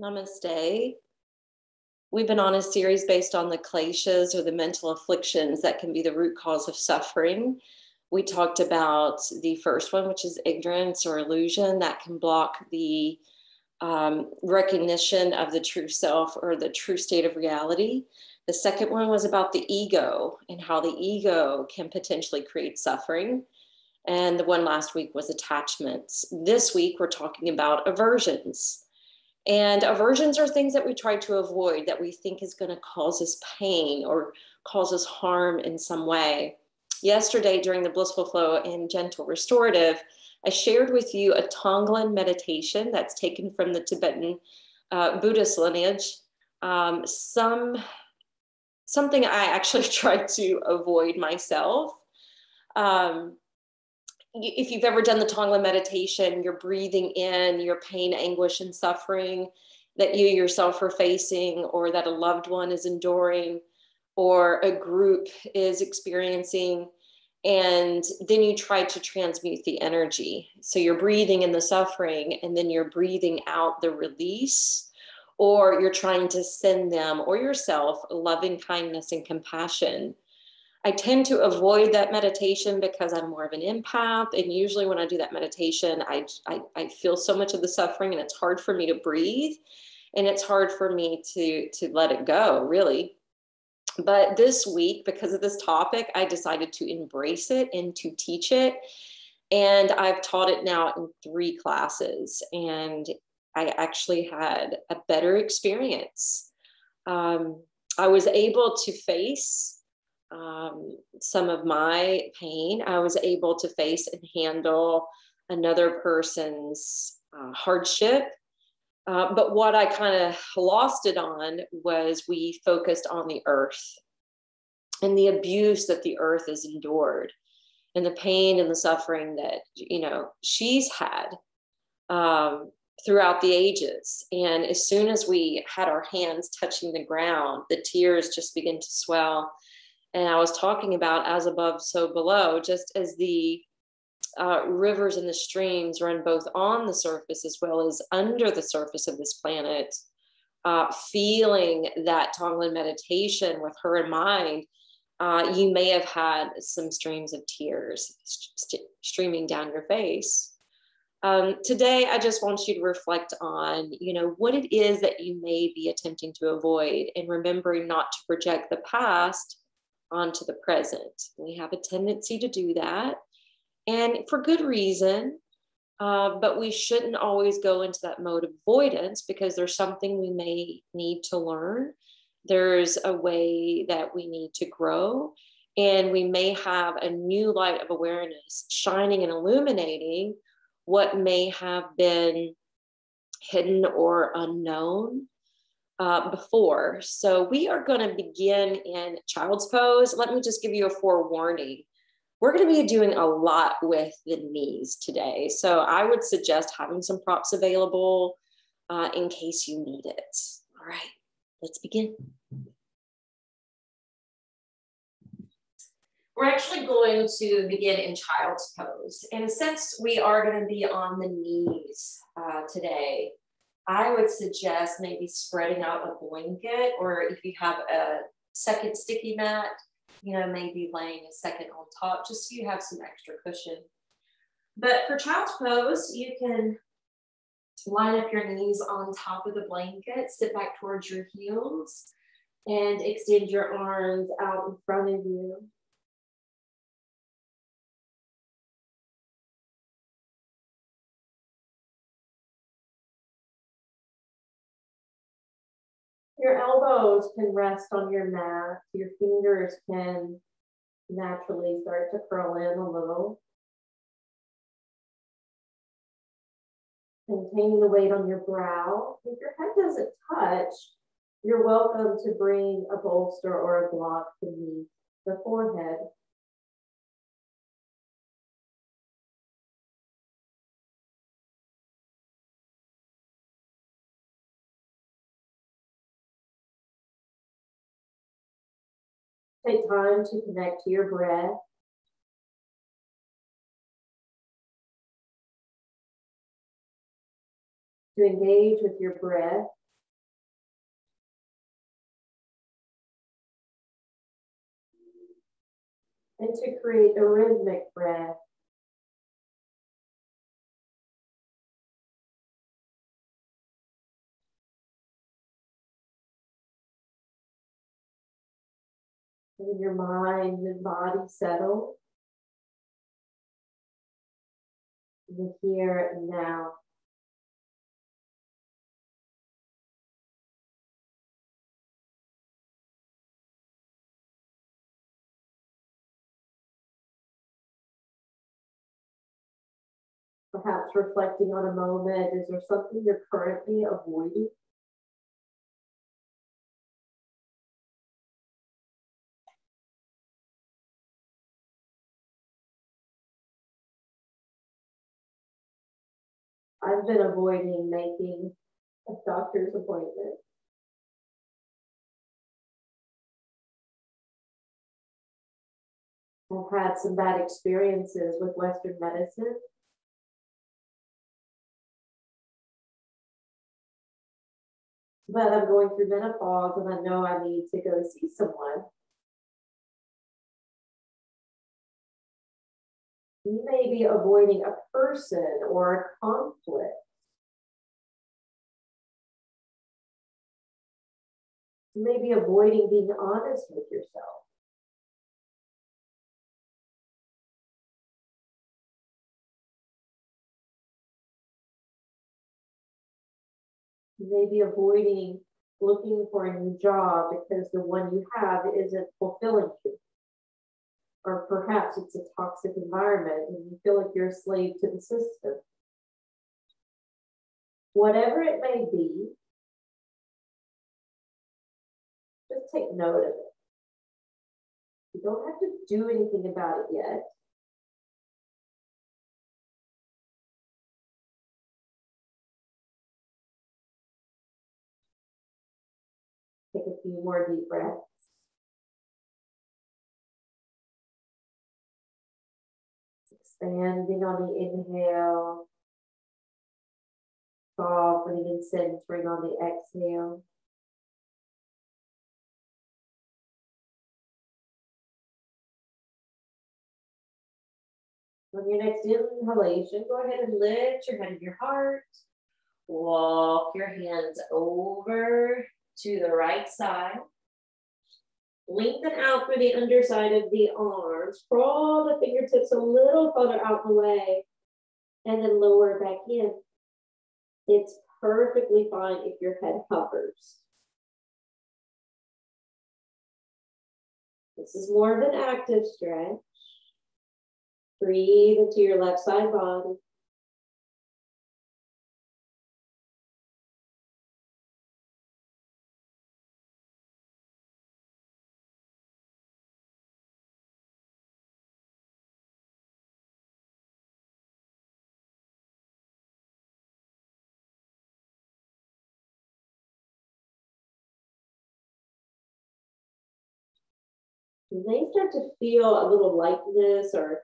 Namaste. We've been on a series based on the kleshas, or the mental afflictions that can be the root cause of suffering. We talked about the first one, which is ignorance or illusion, that can block the recognition of the true self or the true state of reality. The second one was about the ego and how the ego can potentially create suffering. And the one last week was attachments. This week, we're talking about aversions. And aversions are things that we try to avoid, that we think is going to cause us pain or cause us harm in some way. Yesterday, during the Blissful Flow and Gentle Restorative, I shared with you a Tonglen meditation that's taken from the Tibetan Buddhist lineage. Something I actually tried to avoid myself. If you've ever done the Tonglen meditation, you're breathing in your pain, anguish, and suffering that you yourself are facing, or that a loved one is enduring, or a group is experiencing. And then you try to transmute the energy. So you're breathing in the suffering, and then you're breathing out the release, or you're trying to send them or yourself loving kindness and compassion. I tend to avoid that meditation because I'm more of an empath. And usually when I do that meditation, I feel so much of the suffering, and it's hard for me to breathe. And it's hard for me to let it go, really. But this week, because of this topic, I decided to embrace it and to teach it. And I've taught it now in 3 classes. And I actually had a better experience. I was able to face some of my pain. I was able to face and handle another person's hardship. But what I kind of lost it on was we focused on the earth and the abuse that the earth has endured, and the pain and the suffering that, she's had throughout the ages. And as soon as we had our hands touching the ground, the tears just began to swell. And I was talking about as above, so below, just as the rivers and the streams run both on the surface as well as under the surface of this planet. Feeling that Tonglen meditation with her in mind, you may have had some streams of tears streaming down your face. Today, I just want you to reflect on, what it is that you may be attempting to avoid, and remembering not to project the past onto the present. We have a tendency to do that, and for good reason, but we shouldn't always go into that mode of avoidance, because there's something we may need to learn. There's a way that we need to grow, and we may have a new light of awareness shining and illuminating what may have been hidden or unknown before. So we are going to begin in child's pose. Let me just give you a forewarning. We're going to be doing a lot with the knees today. So I would suggest having some props available in case you need it. All right, let's begin. We're actually going to begin in child's pose. And since we are going to be on the knees today, I would suggest maybe spreading out a blanket, or if you have a second sticky mat, maybe laying a second on top, just so you have some extra cushion. But for child's pose, you can line up your knees on top of the blanket, sit back towards your heels, and extend your arms out in front of you. Your elbows can rest on your mat. Your fingers can naturally start to curl in a little. Maintaining the weight on your brow. If your head doesn't touch, you're welcome to bring a bolster or a block beneath the forehead. Take time to connect to your breath. To engage with your breath and to create a rhythmic breath. Letting your mind and body settle in the here and now. Perhaps reflecting on a moment. Is there something you're currently avoiding? I've been avoiding making a doctor's appointment. I've had some bad experiences with Western medicine. But I'm going through menopause and I know I need to go see someone. You may be avoiding a person or a conflict. You may be avoiding being honest with yourself. You may be avoiding looking for a new job because the one you have isn't fulfilling you. Or perhaps it's a toxic environment and you feel like you're a slave to the system. Whatever it may be, just take note of it. You don't have to do anything about it yet. Take a few more deep breaths. Expanding on the inhale. Softening and centering on the exhale. On your next inhalation, go ahead and lift your head and your heart. Walk your hands over to the right side. Lengthen out through the underside of the arms. Crawl the fingertips a little further out the way and then lower back in. It's perfectly fine if your head hovers. This is more of an active stretch. Breathe into your left side body. You may start to feel a little lightness or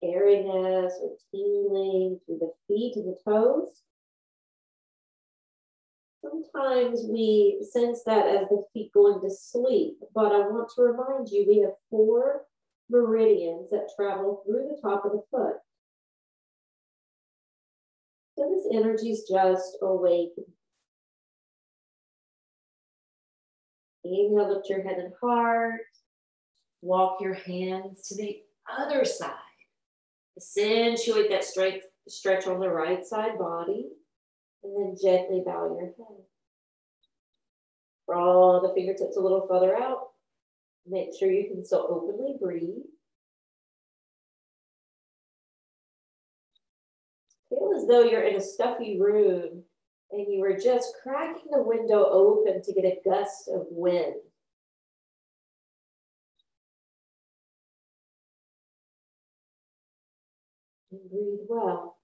airiness or tingling through the feet and the toes. Sometimes we sense that as the feet going to sleep, but I want to remind you we have 4 meridians that travel through the top of the foot. So this energy is just awakening. Inhale, lift your head and heart. Walk your hands to the other side. Accentuate that stretch on the right side body. And then gently bow your head. Draw the fingertips a little further out. Make sure you can still openly breathe. Feel as though you're in a stuffy room and you were just cracking the window open to get a gust of wind. And breathe well.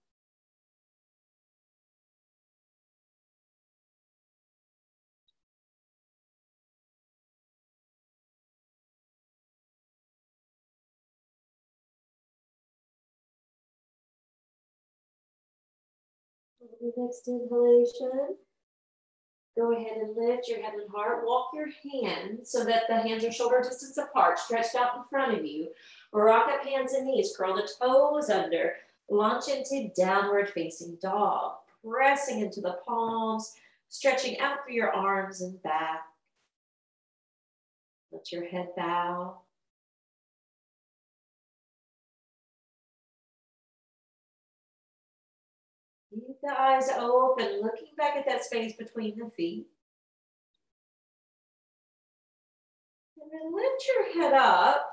On the next inhalation, go ahead and lift your head and heart. Walk your hands so that the hands are shoulder distance apart, stretched out in front of you. Rock up hands and knees, curl the toes under, launch into downward facing dog, pressing into the palms, stretching out through your arms and back. Let your head bow. Keep the eyes open, looking back at that space between the feet. And then lift your head up,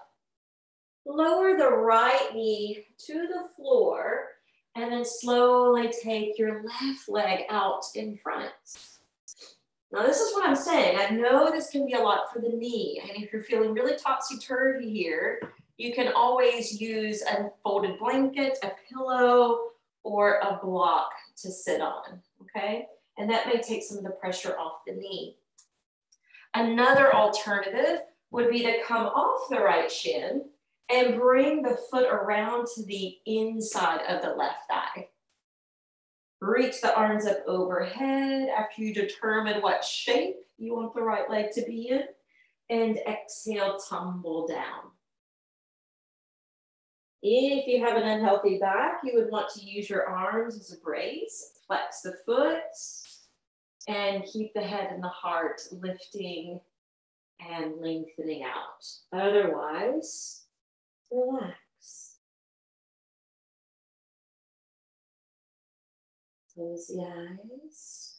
lower the right knee to the floor, and then slowly take your left leg out in front. Now, this is what I'm saying. I know this can be a lot for the knee, and if you're feeling really topsy-turvy here, you can always use a folded blanket, a pillow, or a block to sit on, okay? And that may take some of the pressure off the knee. Another alternative would be to come off the right shin and bring the foot around to the inside of the left thigh. Reach the arms up overhead after you determine what shape you want the right leg to be in, and exhale, tumble down. If you have an unhealthy back, you would want to use your arms as a brace, flex the foot, and keep the head and the heart lifting and lengthening out. Otherwise, relax. Close the eyes.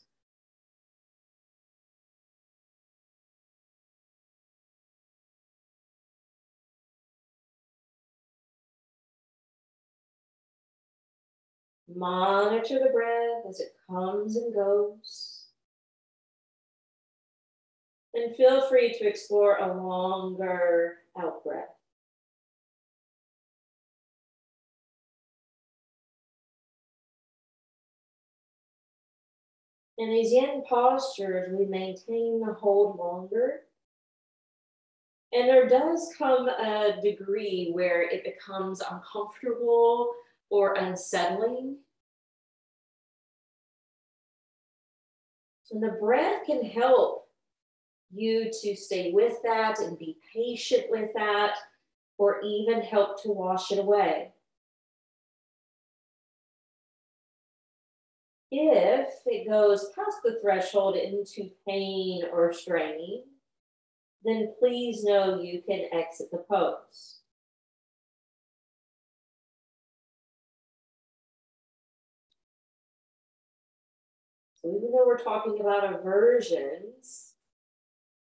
Monitor the breath as it comes and goes. And feel free to explore a longer out breath. In these yin postures, we maintain the hold longer. And there does come a degree where it becomes uncomfortable or unsettling. And the breath can help you to stay with that and be patient with that, or even help to wash it away. If it goes past the threshold into pain or straining, then please know you can exit the pose. So even though we're talking about aversions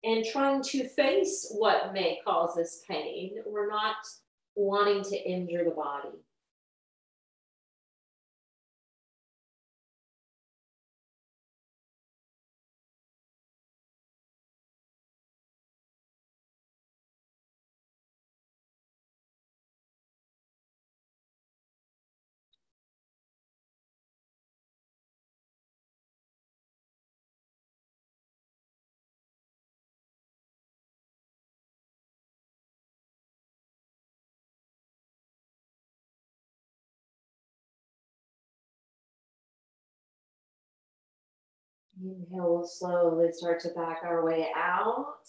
and trying to face what may cause this pain, we're not wanting to injure the body. Inhale, we'll slowly start to back our way out.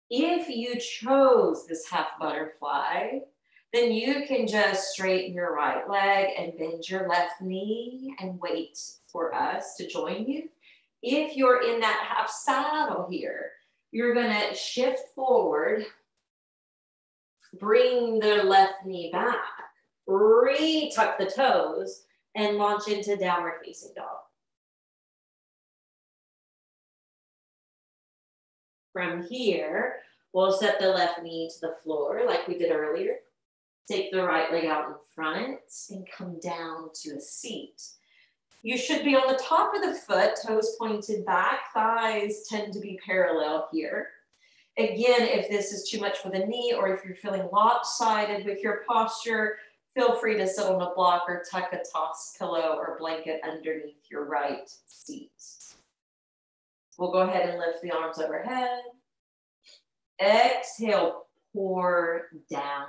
If you chose this half butterfly, then you can just straighten your right leg and bend your left knee and wait for us to join you. If you're in that half saddle here, you're gonna shift forward, bring the left knee back, re-tuck the toes, and launch into downward facing dog. From here, we'll set the left knee to the floor like we did earlier. Take the right leg out in front and come down to a seat. You should be on the top of the foot, toes pointed back, thighs tend to be parallel here. Again, if this is too much for the knee or if you're feeling lopsided with your posture, feel free to sit on a block or tuck a toss pillow or blanket underneath your right seat. We'll go ahead and lift the arms overhead. Exhale, pour down.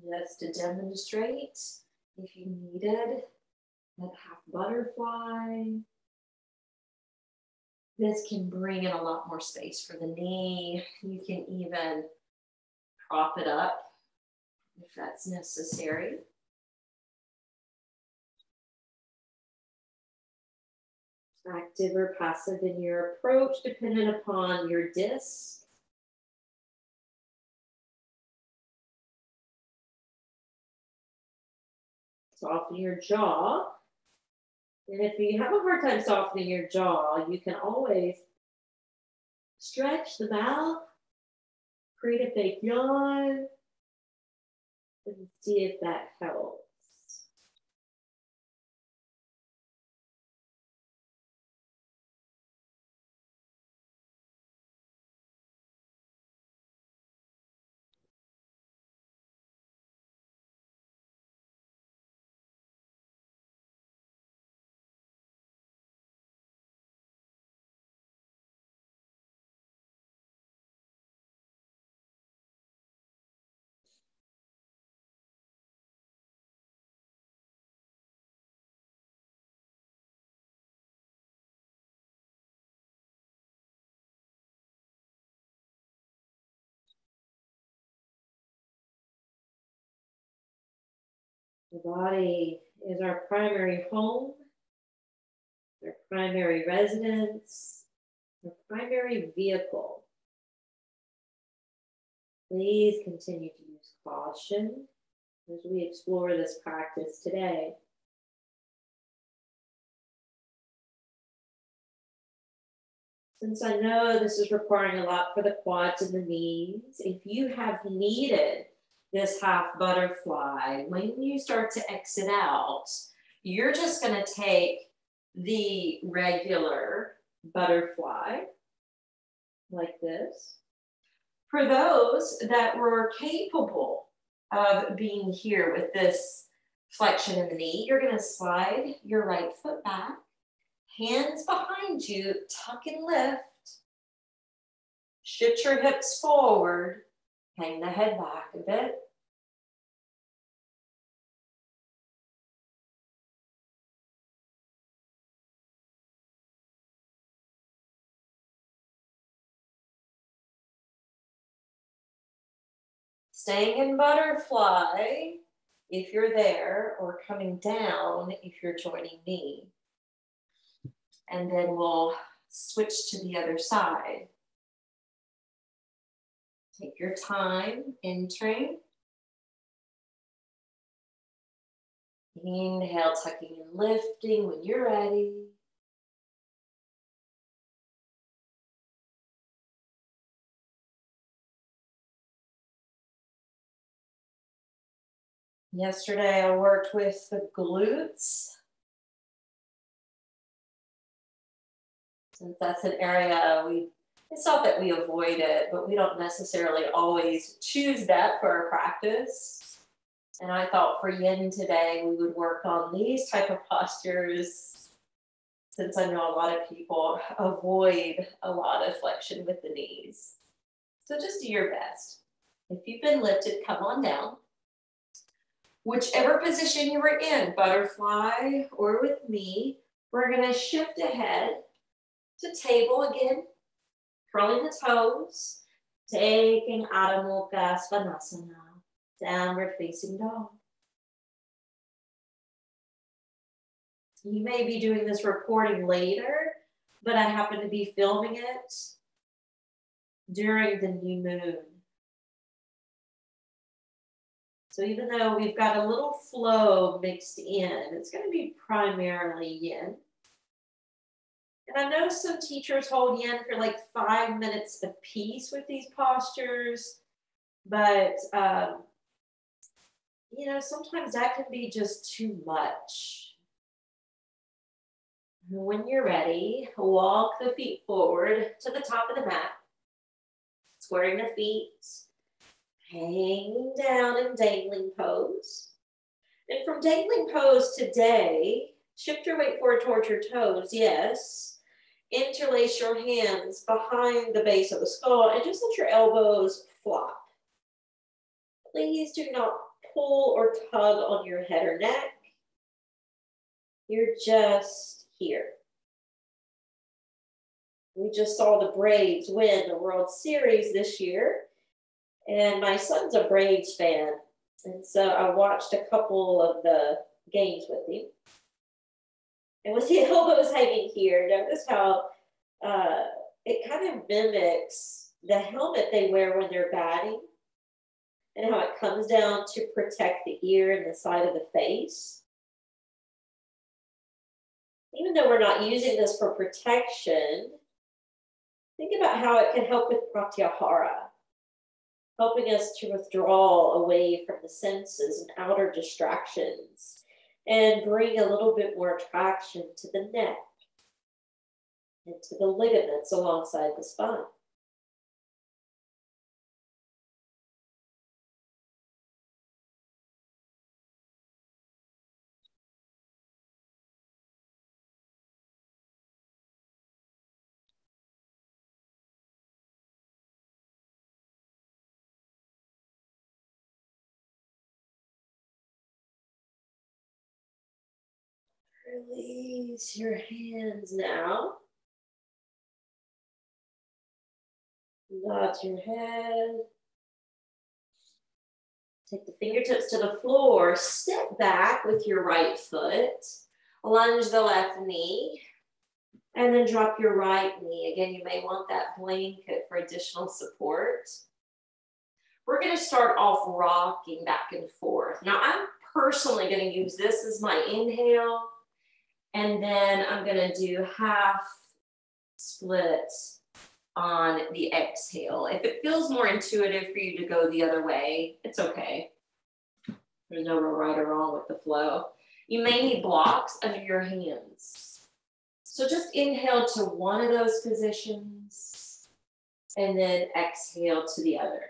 Just to demonstrate, if you needed that half butterfly, This can bring in a lot more space for the knee. You can even prop it up if that's necessary. Active or passive in your approach, dependent upon your disc. Soften your jaw. And if you have a hard time softening your jaw, you can always stretch the mouth, create a big yawn, and see if that helps. The body is our primary home, our primary residence, our primary vehicle. Please continue to use caution as we explore this practice today. Since I know this is requiring a lot for the quads and the knees, if you have needed this half butterfly, when you start to exit out, you're just going to take the regular butterfly like this. For those that were capable of being here with this flexion in the knee, you're going to slide your right foot back, hands behind you, tuck and lift, shift your hips forward, hang the head back a bit. Staying in butterfly if you're there, or coming down if you're joining me. And then we'll switch to the other side. Take your time entering. Inhale, tucking and lifting when you're ready. Yesterday I worked with the glutes. Since that's an area it's not that we avoid it, but we don't necessarily always choose that for our practice. And I thought for Yin today, we would work on these type of postures, since I know a lot of people avoid a lot of flexion with the knees. So just do your best. If you've been lifted, come on down. Whichever position you were in, butterfly or with me, we're going to shift ahead to table again, curling the toes, taking Adho Mukha Svanasana, downward facing dog. You may be doing this recording later, but I happen to be filming it during the new moon. So even though we've got a little flow mixed in, it's going to be primarily yin. And I know some teachers hold yin for like 5 minutes a piece with these postures, but you know, sometimes that can be just too much. When you're ready, walk the feet forward to the top of the mat, squaring the feet, hanging down in dangling pose. And from dangling pose today, shift your weight forward towards your toes, yes. Interlace your hands behind the base of the skull and just let your elbows flop. Please do not pull or tug on your head or neck. You're just here. We just saw the Braves win the World Series this year, and my son's a Braves fan. And so I watched a couple of the games with him. And with the elbows hanging here, notice how it kind of mimics the helmet they wear when they're batting, and how it comes down to protect the ear and the side of the face. Even though we're not using this for protection, think about how it can help with pratyahara, helping us to withdraw away from the senses and outer distractions and bring a little bit more traction to the neck and to the ligaments alongside the spine. Release your hands now. Nod your head. Take the fingertips to the floor. Step back with your right foot. Lunge the left knee. And then drop your right knee. Again, you may want that blanket for additional support. We're going to start off rocking back and forth. Now, I'm personally going to use this as my inhale. And then I'm going to do half splits on the exhale. If it feels more intuitive for you to go the other way, it's okay. There's no real right or wrong with the flow. You may need blocks under your hands. So just inhale to one of those positions and then exhale to the other.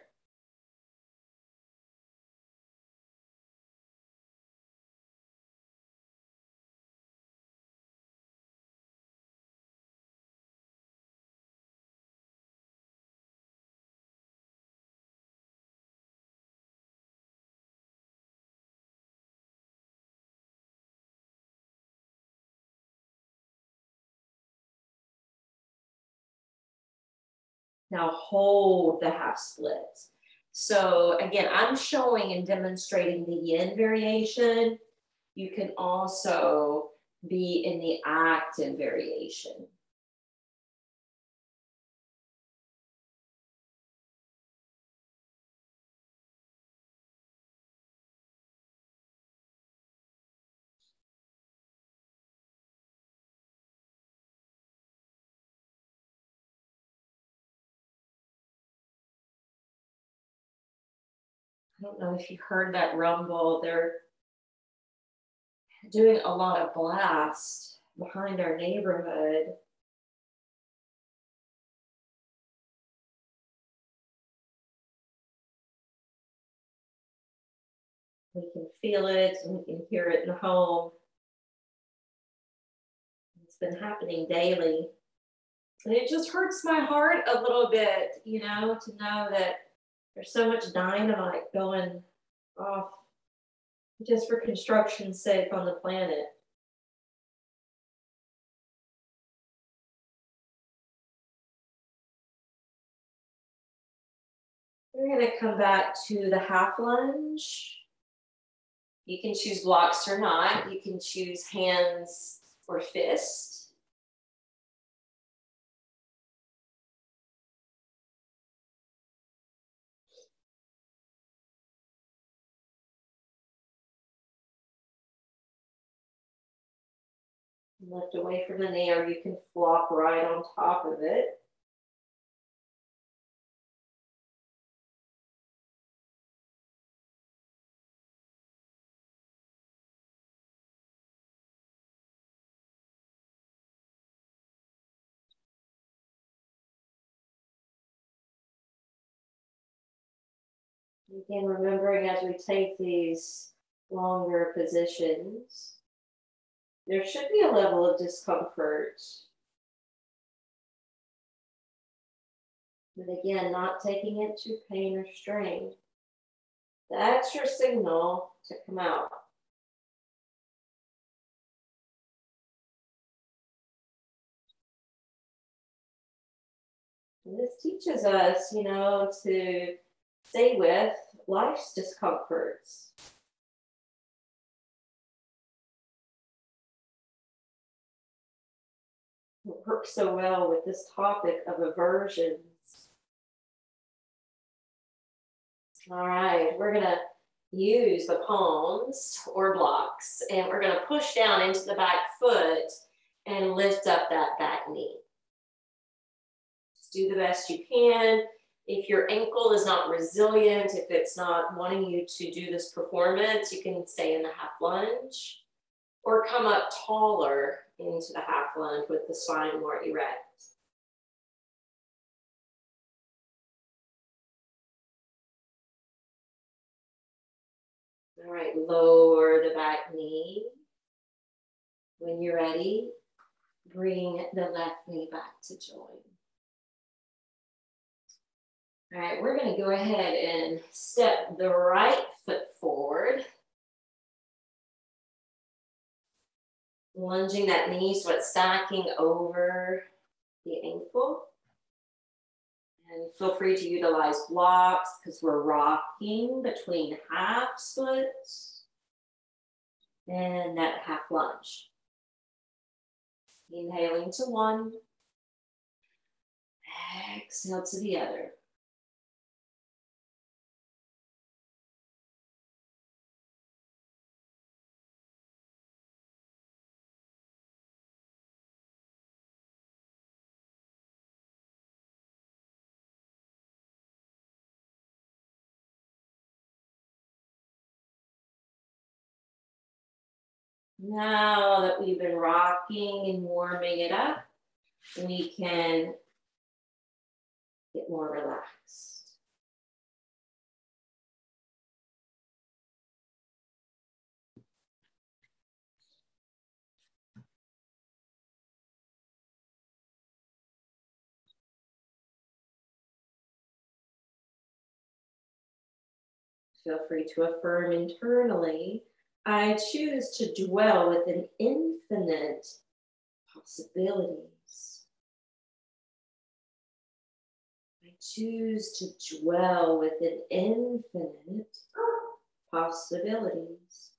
Now hold the half split. So again, I'm showing and demonstrating the yin variation. You can also be in the active variation. I don't know if you heard that rumble. They're doing a lot of blast behind our neighborhood. We can feel it and we can hear it in the home. It's been happening daily. And it just hurts my heart a little bit, you know, to know that there's so much dynamite going off just for construction's sake on the planet. We're going to come back to the half lunge. You can choose blocks or not. You can choose hands or fist. Lift away from the knee, or you can flop right on top of it. Again, remembering as we take these longer positions, there should be a level of discomfort. But again, not taking it to pain or strain. That's your signal to come out. And this teaches us, you know, to stay with life's discomforts. It works so well with this topic of aversions. All right, we're going to use the palms or blocks, and we're going to push down into the back foot and lift up that back knee. Just do the best you can. If your ankle is not resilient, if it's not wanting you to do this performance, you can stay in the half lunge or come up taller into the half lunge with the spine more erect. All right, lower the back knee. When you're ready, bring the left knee back to join. All right, we're going to go ahead and step the right foot forward. Lunging that knee so it's stacking over the ankle. And feel free to utilize blocks because we're rocking between half splits and that half lunge. Inhaling to one. Exhale to the other. Now that we've been rocking and warming it up, we can get more relaxed. Feel free to affirm internally, I choose to dwell within infinite possibilities. I choose to dwell within infinite possibilities.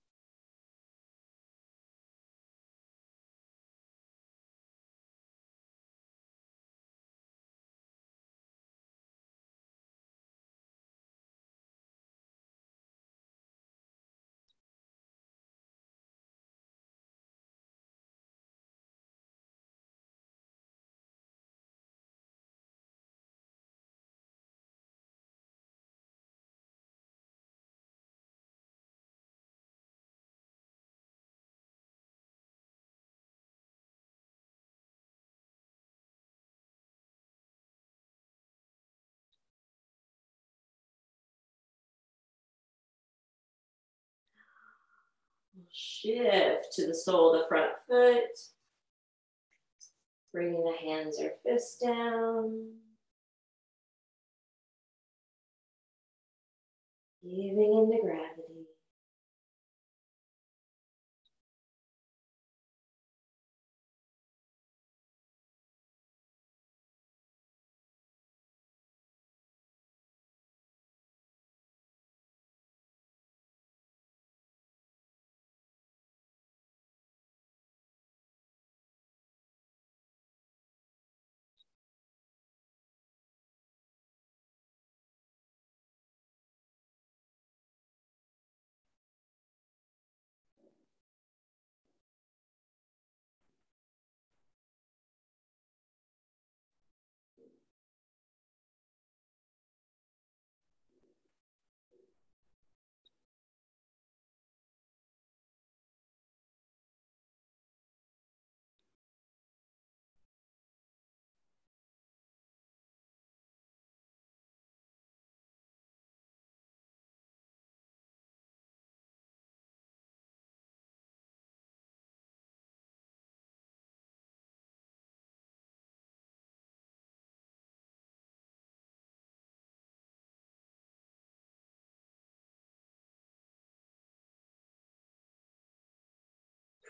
Shift to the sole of the front foot. Bringing the hands or fists down. Giving into gravity.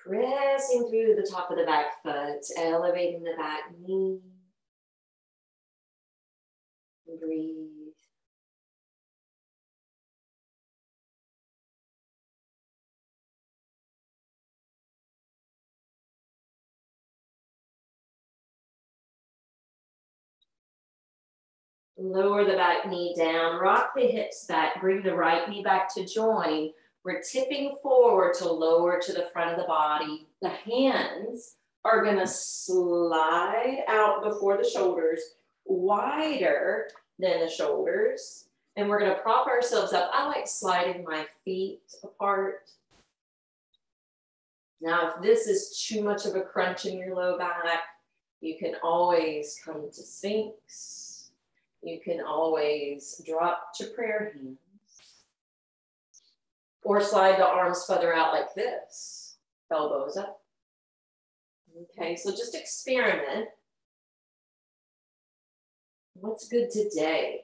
Pressing through the top of the back foot, elevating the back knee. Breathe. Lower the back knee down, rock the hips back, bring the right knee back to join. We're tipping forward to lower to the front of the body. The hands are gonna slide out before the shoulders, wider than the shoulders. And we're gonna prop ourselves up. I like sliding my feet apart. Now, if this is too much of a crunch in your low back, you can always come to Sphinx. You can always drop to prayer hands or slide the arms further out like this, elbows up. Okay, so just experiment. What's good today?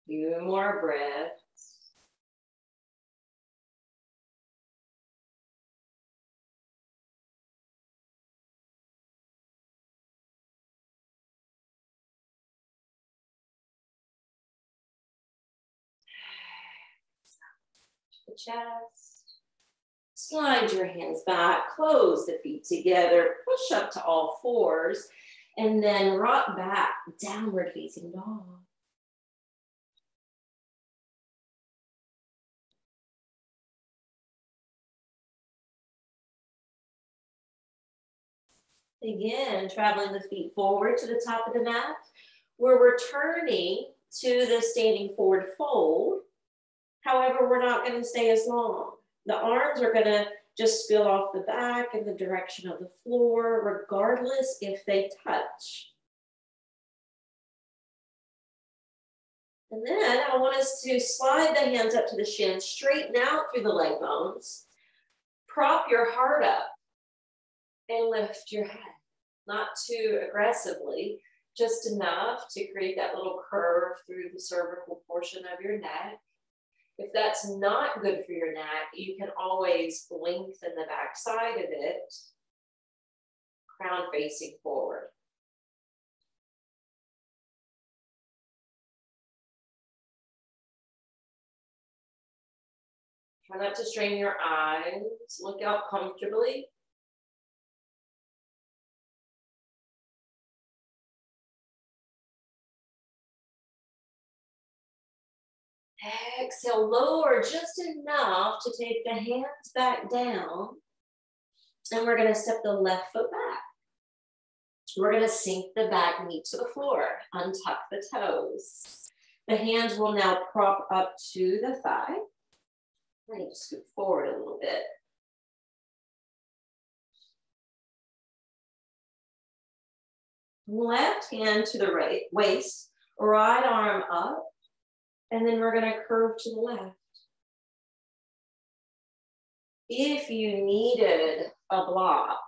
Few more breaths. The chest. Slide your hands back, close the feet together, push up to all fours, and then rock back, downward facing dog. Again, traveling the feet forward to the top of the mat. We're returning to the standing forward fold. However, we're not going to stay as long. The arms are going to just spill off the back in the direction of the floor, regardless if they touch. And then I want us to slide the hands up to the shins, straighten out through the leg bones, prop your heart up, and lift your head. Not too aggressively, just enough to create that little curve through the cervical portion of your neck. If that's not good for your neck, you can always lengthen the back side of it, crown facing forward. Try not to strain your eyes. Look out comfortably. Exhale, lower just enough to take the hands back down. And we're going to step the left foot back. We're going to sink the back knee to the floor, untuck the toes. The hands will now prop up to the thigh. I need to scoot forward a little bit. Left hand to the right waist, right arm up. And then we're going to curve to the left. If you needed a block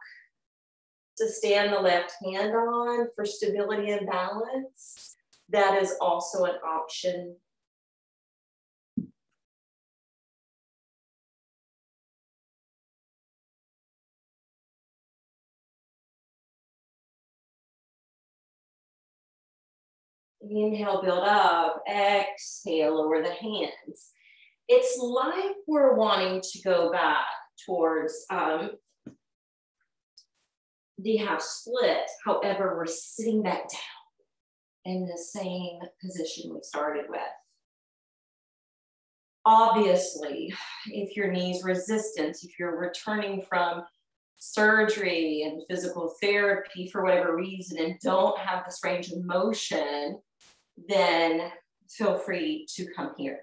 to stand the left hand on for stability and balance, that is also an option. Inhale, build up. Exhale, lower the hands. It's like we're wanting to go back towards the half split. However, we're sitting back down in the same position we started with. Obviously, if your knee's resistant, if you're returning from surgery and physical therapy for whatever reason and don't have this range of motion, then feel free to come here.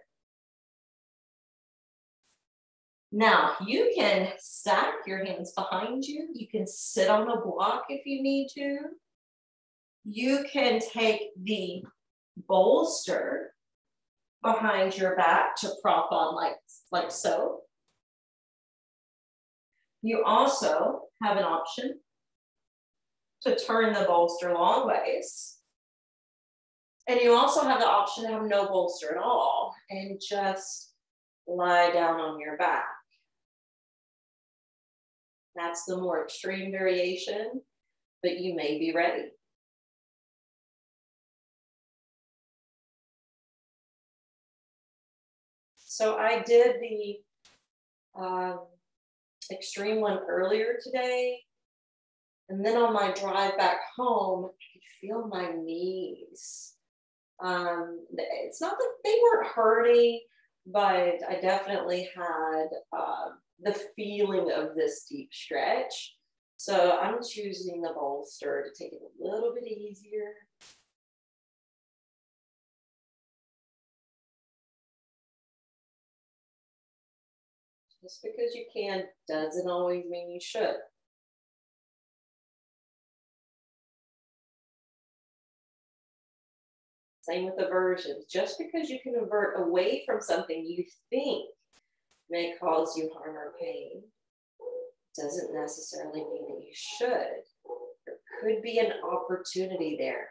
Now, you can stack your hands behind you. You can sit on a block if you need to. You can take the bolster behind your back to prop on like so. You also have an option to turn the bolster long ways. And you also have the option to have no bolster at all and just lie down on your back. That's the more extreme variation, but you may be ready. So I did the extreme one earlier today. And then on my drive back home, I could feel my knees. It's not that they weren't hurting, but I definitely had the feeling of this deep stretch. So I'm choosing the bolster to take it a little bit easier. Just because you can doesn't always mean you should. Same with aversions. Just because you can avert away from something you think may cause you harm or pain doesn't necessarily mean that you should. There could be an opportunity there.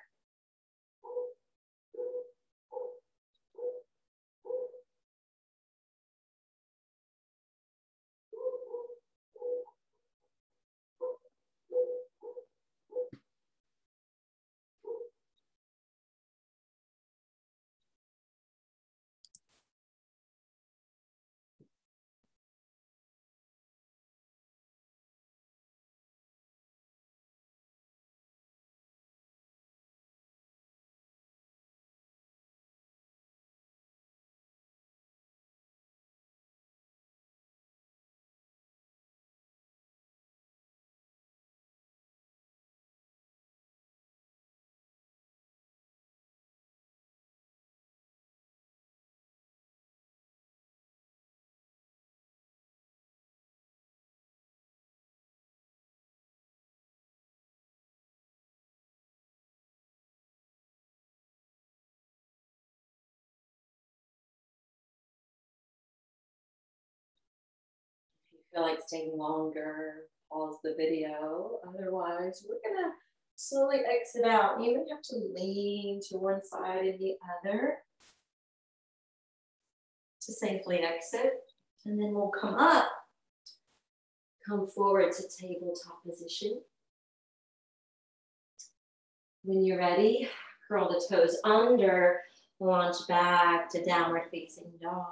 Feel like staying longer, pause the video. Otherwise, we're gonna slowly exit out. You even have to lean to one side and the other to safely exit. And then we'll come up, come forward to tabletop position. When you're ready, curl the toes under, launch back to downward facing dog.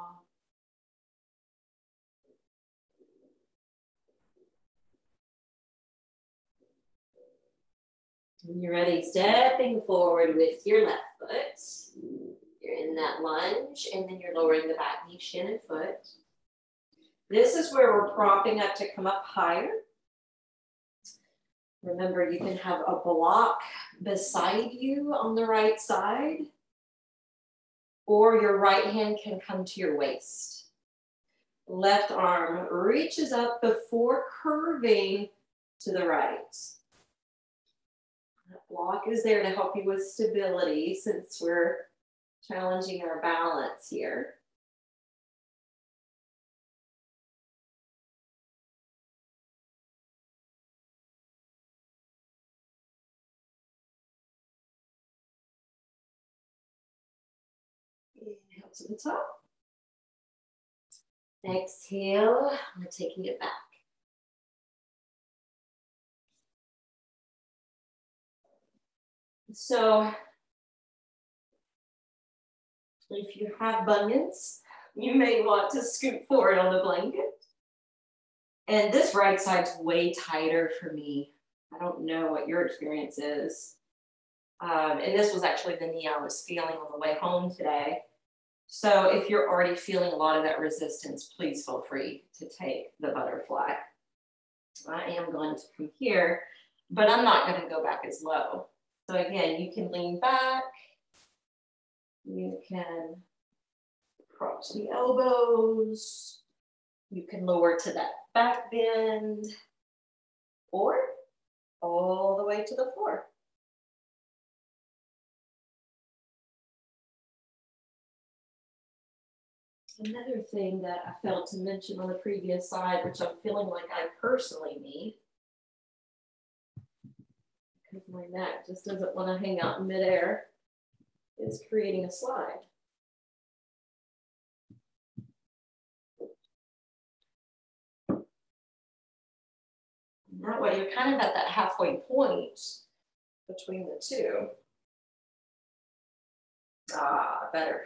When you're ready, stepping forward with your left foot. You're in that lunge, and then you're lowering the back knee, shin, and foot. This is where we're propping up to come up higher. Remember, you can have a block beside you on the right side, or your right hand can come to your waist. Left arm reaches up before curving to the right. That block is there to help you with stability since we're challenging our balance here. Inhale to the top. Exhale, we're taking it back. So if you have bunions, you may want to scoot forward on the blanket. And this right side's way tighter for me. I don't know what your experience is. And this was actually the knee I was feeling on the way home today. So if you're already feeling a lot of that resistance, please feel free to take the butterfly. I am going to come here, but I'm not going to go back as low. So again, you can lean back. You can cross the elbows. You can lower to that back bend or all the way to the floor. Another thing that I failed to mention on the previous side, which I'm feeling like I personally need, because my neck just doesn't want to hang out in midair, is creating a slide. And that way you're kind of at that halfway point between the two. Ah, better.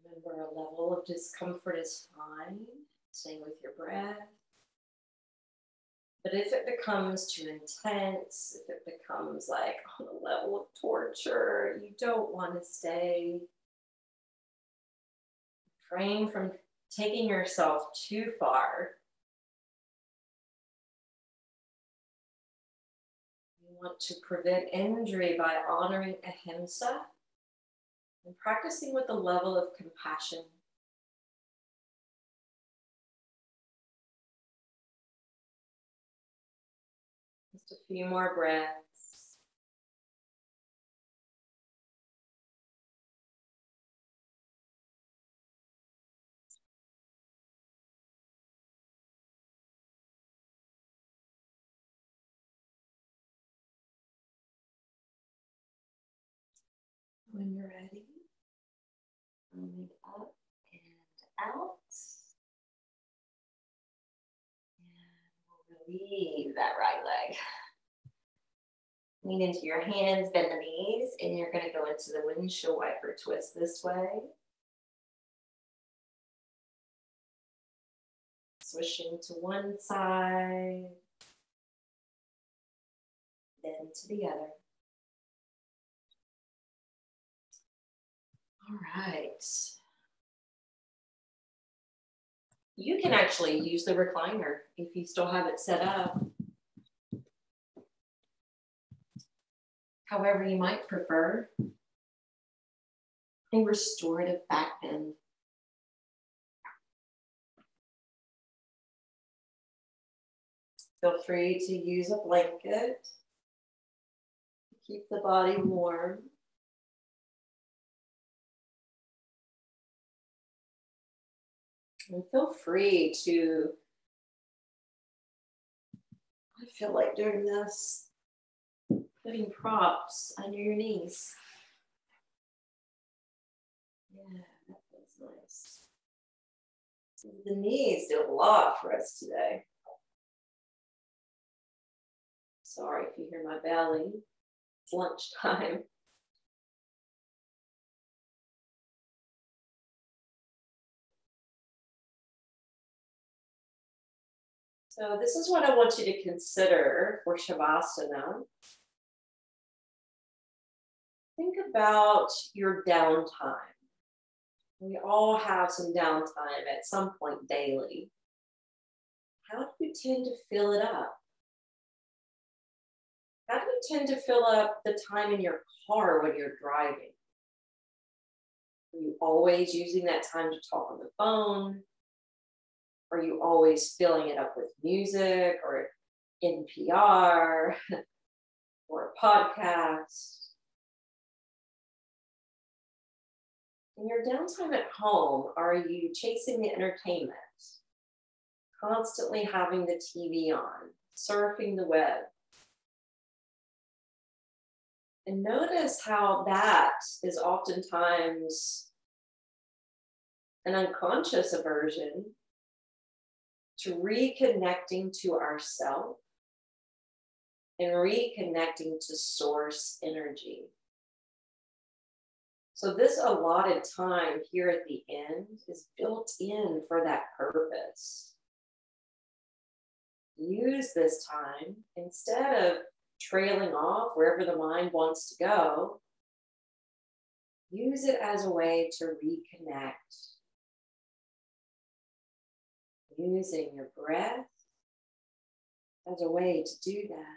Remember, a level of discomfort is fine. Staying with your breath. But if it becomes too intense, if it becomes like on a level of torture, you don't want to stay. Refrain from taking yourself too far. You want to prevent injury by honoring ahimsa and practicing with a level of compassion. Just a few more breaths. When you're ready, coming up and out. And we'll relieve that right leg. Lean into your hands, bend the knees, and you're going to go into the windshield wiper twist this way. Swishing to one side, then to the other. All right. You can actually use the recliner if you still have it set up. However you might prefer. A restorative backbend. Feel free to use a blanket to keep the body warm. And feel free to, I feel like doing this, putting props under your knees. Yeah, that feels nice. The knees do a lot for us today. Sorry if you hear my belly. It's lunchtime. So this is what I want you to consider for Shavasana. Think about your downtime. We all have some downtime at some point daily. How do you tend to fill it up? How do you tend to fill up the time in your car when you're driving? Are you always using that time to talk on the phone? Are you always filling it up with music or NPR or a podcast? In your downtime at home, are you chasing the entertainment? Constantly having the TV on, surfing the web? And notice how that is oftentimes an unconscious aversion to reconnecting to ourself and reconnecting to source energy. So this allotted time here at the end is built in for that purpose. Use this time instead of trailing off wherever the mind wants to go. Use it as a way to reconnect. Using your breath as a way to do that.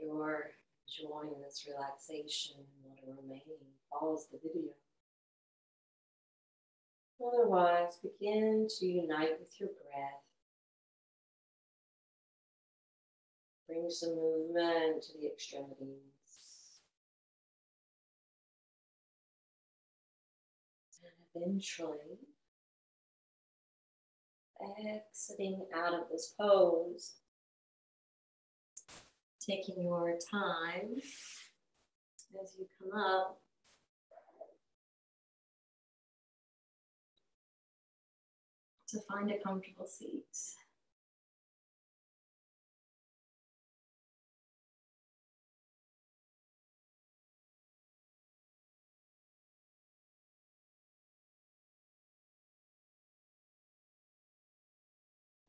you're enjoying this relaxation and want to remain, pause the video. Otherwise, begin to unite with your breath. Bring some movement to the extremities. And eventually, exiting out of this pose, taking your time as you come up. To find a comfortable seat.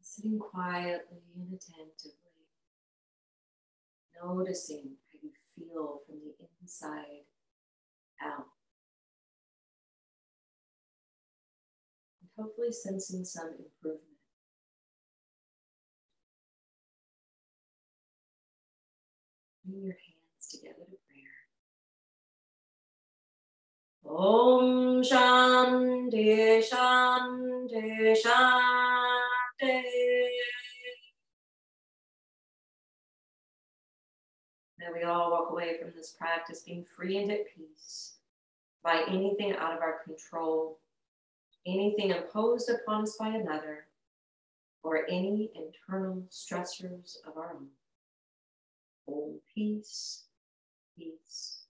Sitting quietly and attentively, noticing how you feel from the inside out. And hopefully sensing some improvement. Bring your hands together to prayer. Om Shanti Shanti Shanti. May we all walk away from this practice being free and at peace by anything out of our control, anything imposed upon us by another, or any internal stressors of our own. Om peace, peace.